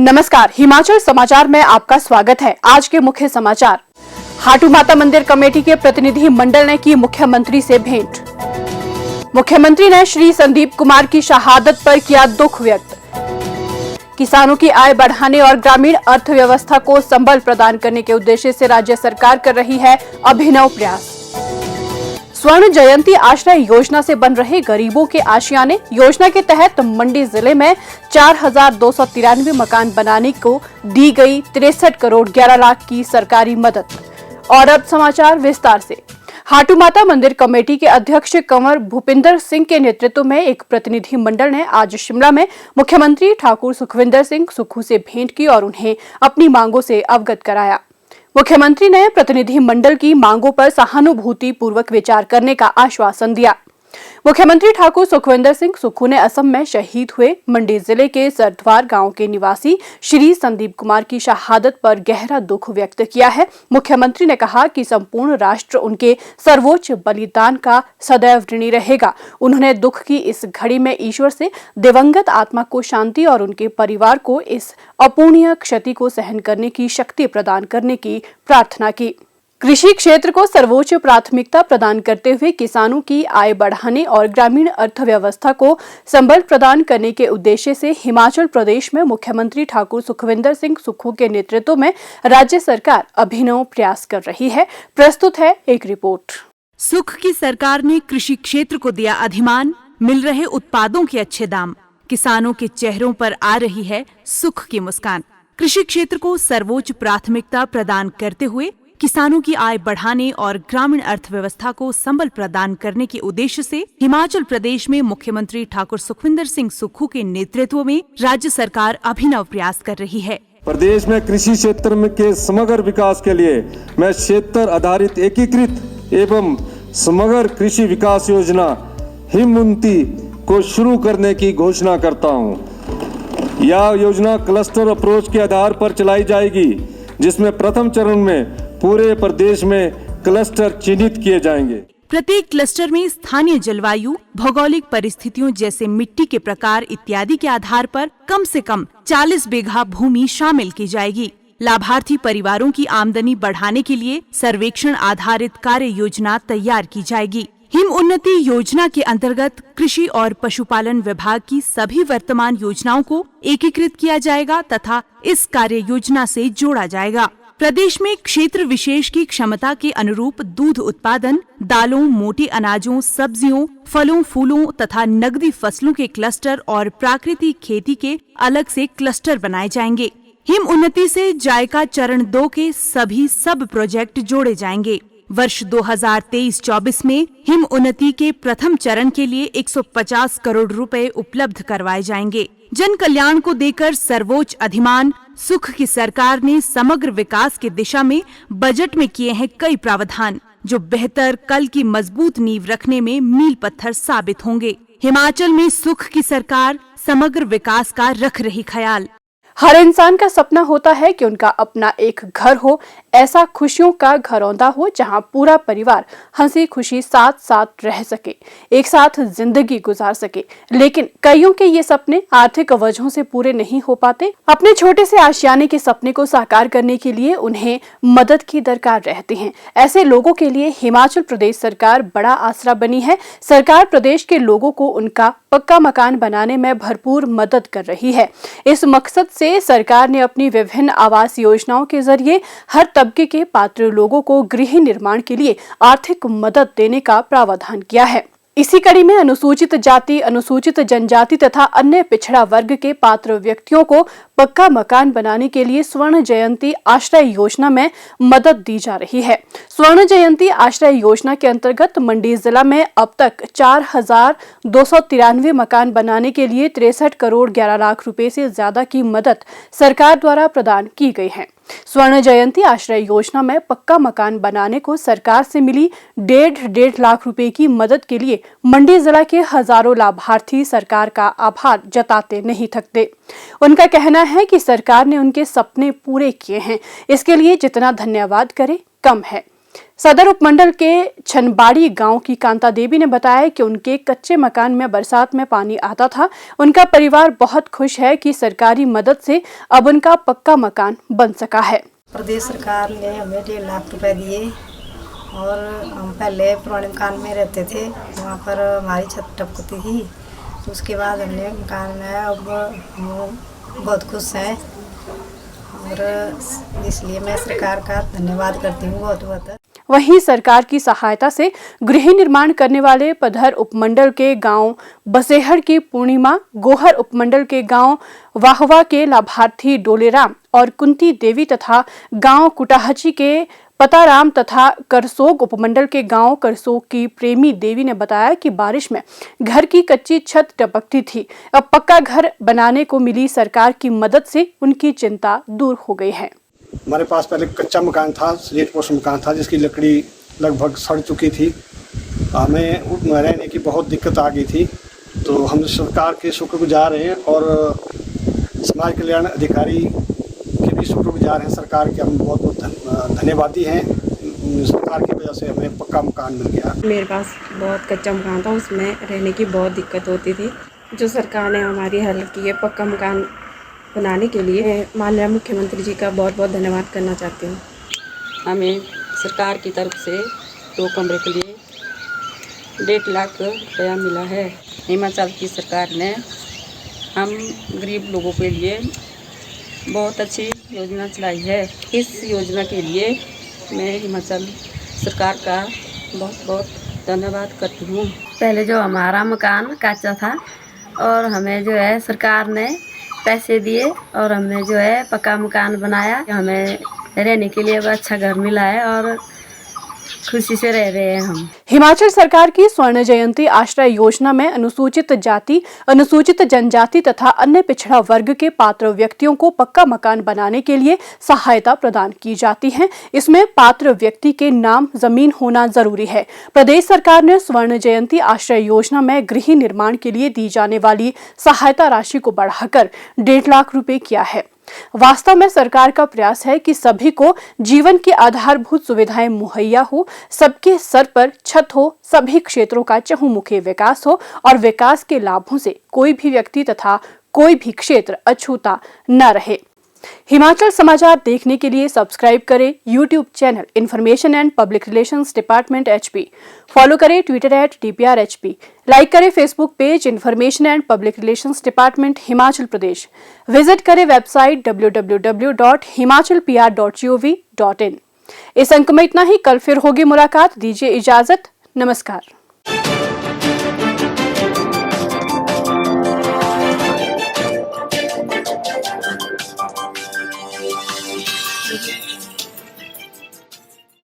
नमस्कार, हिमाचल समाचार में आपका स्वागत है। आज के मुख्य समाचार। हाटू माता मंदिर कमेटी के प्रतिनिधि मंडल ने की मुख्यमंत्री से भेंट। मुख्यमंत्री ने श्री संदीप कुमार की शहादत पर किया दुख व्यक्त। किसानों की आय बढ़ाने और ग्रामीण अर्थव्यवस्था को संबल प्रदान करने के उद्देश्य से राज्य सरकार कर रही है अभिनव प्रयास। स्वर्ण जयंती आश्रय योजना से बन रहे गरीबों के आशियाने। योजना के तहत मंडी जिले में 4,293 मकान बनाने को दी गई 63 करोड़ 11 लाख की सरकारी मदद। और अब समाचार विस्तार से। हाटू माता मंदिर कमेटी के अध्यक्ष कंवर भूपिंदर सिंह के नेतृत्व में एक प्रतिनिधि मंडल ने आज शिमला में मुख्यमंत्री ठाकुर सुखविंदर सिंह सुक्खू से भेंट की और उन्हें अपनी मांगों से अवगत कराया। मुख्यमंत्री ने प्रतिनिधि मंडल की मांगों पर सहानुभूति पूर्वक विचार करने का आश्वासन दिया। मुख्यमंत्री ठाकुर सुखविंदर सिंह सुक्खू ने असम में शहीद हुए मंडी जिले के सरद्वार गांव के निवासी श्री संदीप कुमार की शहादत पर गहरा दुख व्यक्त किया है। मुख्यमंत्री ने कहा कि संपूर्ण राष्ट्र उनके सर्वोच्च बलिदान का सदैव ऋणी रहेगा। उन्होंने दुख की इस घड़ी में ईश्वर से दिवंगत आत्मा को शांति और उनके परिवार को इस अपूर्णीय क्षति को सहन करने की शक्ति प्रदान करने की प्रार्थना की। कृषि क्षेत्र को सर्वोच्च प्राथमिकता प्रदान करते हुए किसानों की आय बढ़ाने और ग्रामीण अर्थव्यवस्था को संबल प्रदान करने के उद्देश्य से हिमाचल प्रदेश में मुख्यमंत्री ठाकुर सुखविंदर सिंह सुक्खू के नेतृत्व में राज्य सरकार अभिनव प्रयास कर रही है। प्रस्तुत है एक रिपोर्ट। सुख की सरकार ने कृषि क्षेत्र को दिया अधिमान, मिल रहे उत्पादों के अच्छे दाम, किसानों के चेहरों पर आ रही है सुख की मुस्कान। कृषि क्षेत्र को सर्वोच्च प्राथमिकता प्रदान करते हुए किसानों की आय बढ़ाने और ग्रामीण अर्थव्यवस्था को संबल प्रदान करने के उद्देश्य से हिमाचल प्रदेश में मुख्यमंत्री ठाकुर सुखविंदर सिंह सुक्खू के नेतृत्व में राज्य सरकार अभिनव प्रयास कर रही है। प्रदेश में कृषि क्षेत्र में के समग्र विकास के लिए मैं क्षेत्र आधारित एकीकृत एवं समग्र कृषि विकास योजना हिम-उन्नति को शुरू करने की घोषणा करता हूँ। यह योजना क्लस्टर अप्रोच के आधार पर चलाई जाएगी, जिसमें प्रथम चरण में पूरे प्रदेश में क्लस्टर चिन्हित किए जाएंगे। प्रत्येक क्लस्टर में स्थानीय जलवायु, भौगोलिक परिस्थितियों जैसे मिट्टी के प्रकार इत्यादि के आधार पर कम से कम 40 बीघा भूमि शामिल की जाएगी। लाभार्थी परिवारों की आमदनी बढ़ाने के लिए सर्वेक्षण आधारित कार्य योजना तैयार की जाएगी। हिम उन्नति योजना के अंतर्गत कृषि और पशुपालन विभाग की सभी वर्तमान योजनाओं को एकीकृत किया जाएगा तथा इस कार्य योजना से जोड़ा जाएगा। प्रदेश में क्षेत्र विशेष की क्षमता के अनुरूप दूध उत्पादन, दालों, मोटे अनाजों, सब्जियों, फलों, फूलों तथा नकदी फसलों के क्लस्टर और प्राकृतिक खेती के अलग से क्लस्टर बनाए जाएंगे। हिम उन्नति से जायका चरण 2 के सभी सब प्रोजेक्ट जोड़े जाएंगे। वर्ष 2023-24 में हिम उन्नति के प्रथम चरण के लिए 150 करोड़ रुपए उपलब्ध करवाए जाएंगे। जन कल्याण को देकर सर्वोच्च अधिमान सुख की सरकार ने समग्र विकास की दिशा में बजट में किए हैं कई प्रावधान, जो बेहतर कल की मजबूत नींव रखने में मील पत्थर साबित होंगे। हिमाचल में सुख की सरकार समग्र विकास का रख रही ख्याल। हर इंसान का सपना होता है कि उनका अपना एक घर हो, ऐसा खुशियों का घरौंदा हो जहां पूरा परिवार हंसी खुशी साथ साथ रह सके, एक साथ जिंदगी गुजार सके। लेकिन कईयों के ये सपने आर्थिक वजहों से पूरे नहीं हो पाते। अपने छोटे से आशियाने के सपने को साकार करने के लिए उन्हें मदद की दरकार रहती है। ऐसे लोगों के लिए हिमाचल प्रदेश सरकार बड़ा आसरा बनी है। सरकार प्रदेश के लोगों को उनका पक्का मकान बनाने में भरपूर मदद कर रही है। इस मकसद से सरकार ने अपनी विभिन्न आवास योजनाओं के जरिए हर तबके के पात्र लोगों को गृह निर्माण के लिए आर्थिक मदद देने का प्रावधान किया है। इसी कड़ी में अनुसूचित जाति, अनुसूचित जनजाति तथा अन्य पिछड़ा वर्ग के पात्र व्यक्तियों को पक्का मकान बनाने के लिए स्वर्ण जयंती आश्रय योजना में मदद दी जा रही है। स्वर्ण जयंती आश्रय योजना के अंतर्गत मंडी जिला में अब तक 4,293 मकान बनाने के लिए 63 करोड़ 11 लाख रुपए से ज्यादा की मदद सरकार द्वारा प्रदान की गई है। स्वर्ण जयंती आश्रय योजना में पक्का मकान बनाने को सरकार से मिली 1.5 लाख रुपए की मदद के लिए मंडी जिला के हजारों लाभार्थी सरकार का आभार जताते नहीं थकते। उनका कहना है कि सरकार ने उनके सपने पूरे किए हैं, इसके लिए जितना धन्यवाद करे कम है। सदर उपमंडल के छनबाड़ी गांव की कांता देवी ने बताया कि उनके कच्चे मकान में बरसात में पानी आता था। उनका परिवार बहुत खुश है कि सरकारी मदद से अब उनका पक्का मकान बन सका है। प्रदेश सरकार ने हमें 1.5 लाख रुपए दिए और हम पहले पुराने मकान में रहते थे, वहाँ पर हमारी छत टपकती थी। तो उसके बाद हमने मकान बनाया, अब हम बहुत खुश हैं और इसलिए मैं सरकार का धन्यवाद करती हूँ बहुत बहुत। वहीं सरकार की सहायता से गृह निर्माण करने वाले पधर उपमंडल के गांव बसेहड़ की पूर्णिमा, गोहर उपमंडल के गांव वाहवा के लाभार्थी डोलेराम और कुंती देवी तथा गांव कुटाहची के पताराम तथा करसोग उपमंडल के गांव करसोग की प्रेमी देवी ने बताया कि बारिश में घर की कच्ची छत टपकती थी। अब पक्का घर बनाने को मिली सरकार की मदद से उनकी चिंता दूर हो गई है। हमारे पास पहले कच्चा मकान था, स्लेट पोस्ट मकान था, जिसकी लकड़ी लगभग सड़ चुकी थी। हमें रहने की बहुत दिक्कत आ गई थी। तो हम सरकार के शुक्रगुजार हैं और समाज कल्याण अधिकारी के भी शुक्रगुजार हैं। सरकार के हम बहुत बहुत धन्यवादी हैं। सरकार की वजह से हमें पक्का मकान मिल गया। मेरे पास बहुत कच्चा मकान था, उसमें रहने की बहुत दिक्कत होती थी। जो सरकार ने हमारी हेल्प की है पक्का मकान बनाने के लिए, माननीय मुख्यमंत्री जी का बहुत बहुत धन्यवाद करना चाहती हूँ। हमें सरकार की तरफ से 2 कमरे के लिए 1.5 लाख रुपया मिला है। हिमाचल की सरकार ने हम गरीब लोगों के लिए बहुत अच्छी योजना चलाई है। इस योजना के लिए मैं हिमाचल सरकार का बहुत बहुत धन्यवाद करती हूँ। पहले जो हमारा मकान कच्चा था और हमें जो है सरकार ने पैसे दिए और हमने जो है पक्का मकान बनाया। हमें रहने के लिए अच्छा घर मिला है और खुशी से रह रहे हैं हम। हिमाचल सरकार की स्वर्ण जयंती आश्रय योजना में अनुसूचित जाति, अनुसूचित जनजाति तथा अन्य पिछड़ा वर्ग के पात्र व्यक्तियों को पक्का मकान बनाने के लिए सहायता प्रदान की जाती है। इसमें पात्र व्यक्ति के नाम जमीन होना जरूरी है। प्रदेश सरकार ने स्वर्ण जयंती आश्रय योजना में गृह निर्माण के लिए दी जाने वाली सहायता राशि को बढ़ाकर 1.5 लाख रुपए किया है। वास्तव में सरकार का प्रयास है कि सभी को जीवन की आधारभूत सुविधाएं मुहैया हो, सबके सर पर छत हो, सभी क्षेत्रों का चहुमुखी विकास हो और विकास के लाभों से कोई भी व्यक्ति तथा कोई भी क्षेत्र अछूता न रहे। हिमाचल समाचार देखने के लिए सब्सक्राइब करें YouTube channel information and public relations department HP, follow करें ट्विटर @DPRHP, लाइक करें Facebook page information and public relations department Himachal Pradesh, visit करें वेबसाइट www.himachalpr.gov.in। इस अंक में इतना ही। कल फिर होगी मुलाकात। दीजिए इजाजत। नमस्कार।